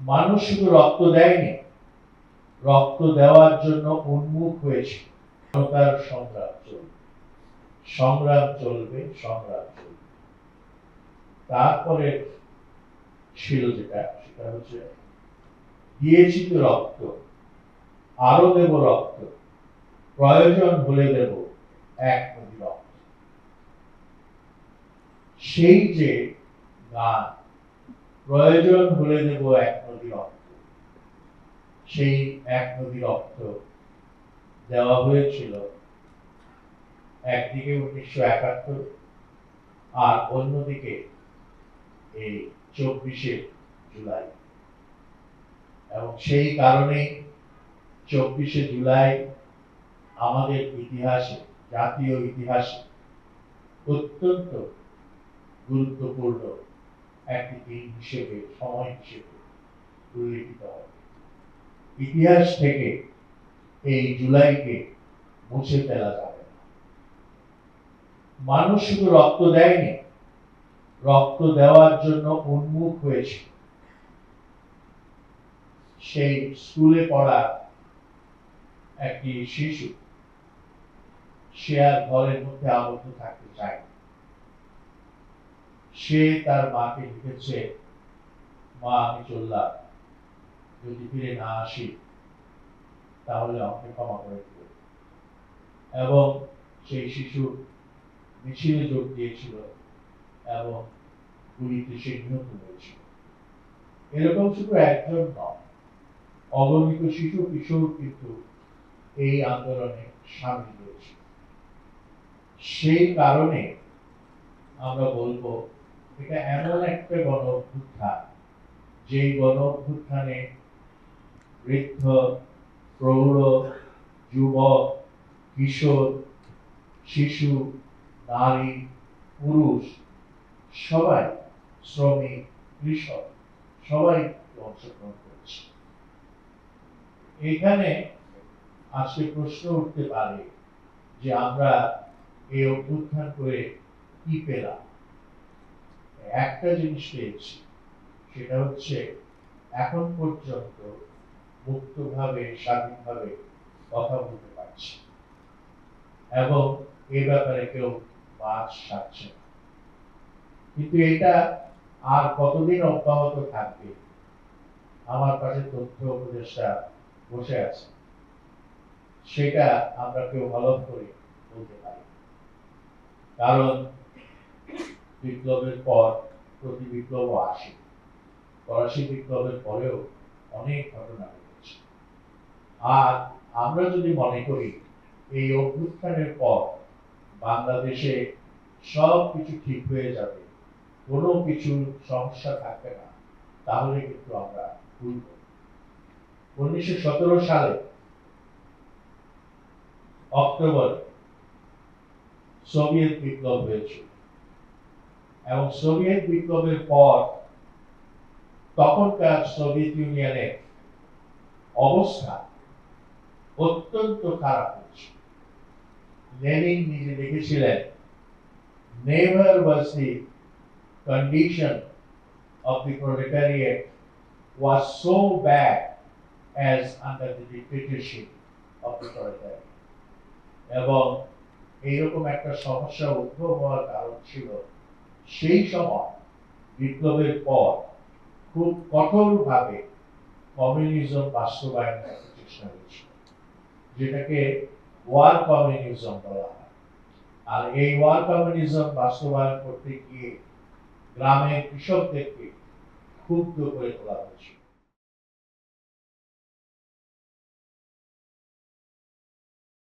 মানুষ শুধু রক্ত দেয়নি, রক্ত দেওয়ার জন্য উন্মুখ হয়েছে। তার সংগ্রাম চলবে। তারপরে ছিল সেটা হচ্ছে দিয়েছি তো রক্ত, আরো দেব রক্ত, প্রয়োজন হলে দেব এক নদী রক্ত। সেই যে গান, প্রয়োজন হলে দেব এক নদী রক্ত, সেই এক নদী রক্ত দেওয়া হয়েছিল একদিকে 1971 আর অন্যদিকে এই 24শে জুলাই। এবং সেই কারণে 24শে জুলাই আমাদের ইতিহাসে, জাতীয় ইতিহাসে অত্যন্ত গুরুত্বপূর্ণ একটি দিন হিসেবে, সময় হিসেবে উল্লেখিত হবে। ইতিহাস থেকে এই জুলাইকে মুছে ফেলা যাবে না। মানুষ শুধু রক্ত দেয়নি, রক্ত দেওয়ার জন্য উন্মুখ হয়েছে। সেই স্কুলে পড়া একটি শিশু, সে আর ঘরের মধ্যে আবদ্ধ থাকতে চায়। সে তার মাকে লিখেছে, মা আমি চললাম, যদি ফিরে না আসি তাহলে আমাকে ক্ষমা করে দিও। এবং সেই শিশু মিছিলে যোগ দিয়েছিল এবং গুলিতে সে নিহত হয়েছিল। এরকম শুধু একজন নয়, অগণিত শিশু কিশোর কিন্তু এই আন্দোলনে সামিল হয়েছে। সেই কারণে আমরা বলবো এটা এমন একটা গণ অভ্যুত্থান, যেই গণ অভ্যুত্থানে বৃদ্ধ, প্রৌঢ়, যুবক, কিশোর, শিশু, নারী, পুরুষ সবাই, শ্রমিক, কৃষক সবাই অংশগ্রহণ করেছে। এখানে আজকে প্রশ্ন উঠতে পারে যে আমরা এই অভ্যুত্থান করে কি পেলাম। একটা জিনিস পেয়েছি, সেটা হচ্ছে এখন পর্যন্ত মুক্তভাবে, স্বাধীনভাবে কথা বলতে পারছি এবং এ ব্যাপারে কেউ বাদ সাধছে না। কিন্তু এটা আর কতদিন অব্যাহত থাকবে? আমার পাশে তথ্য উপদেষ্টা বসে আছে, সেটা আমরা কেউ ভালো করে বলতে পারি। কারণ বিপ্লবের পর প্রতি বিপ্লব আসে, ফরাসি বিপ্লবের পরেও অনেক ঘটনা ঘটেছে। আর আমরা যদি মনে করি এই অভ্যুত্থানের পর বাংলাদেশে সব কিছু ঠিক হয়ে যাবে, কোনো কিছু সমস্যা থাকবে না, তাহলে কিন্তু আমরা ভুল করি। 1917 সালে অক্টোবর সোভিয়েত বিপ্লব হয়েছিল এবং সোভিয়েত বিপ্লবের পর তখনকার সোভিয়েত ইউনিয়নের অবস্থা অত্যন্ত খারাপ হয়েছে। লেনিন নিজে লিখেছিলেন, never was the condition of the proletariat was so bad as under the dictatorship of the proletariat. এবং এইরকম একটা সমস্যা উদ্ভব হওয়ার কারণ ছিল সেই সময় বিপ্লবের পর খুব কঠোরভাবে কমিউনিজম বাস্তবায়নের চেষ্টা হয়েছিল, যেটাকে ওয়ার কমিউনিজম বলা হয়। আর এই ওয়ার কমিউনিজম বাস্তবায়ন করতে গিয়ে গ্রামের কৃষকদেরকে ক্ষুব্ধ করে তোলা হয়েছিল।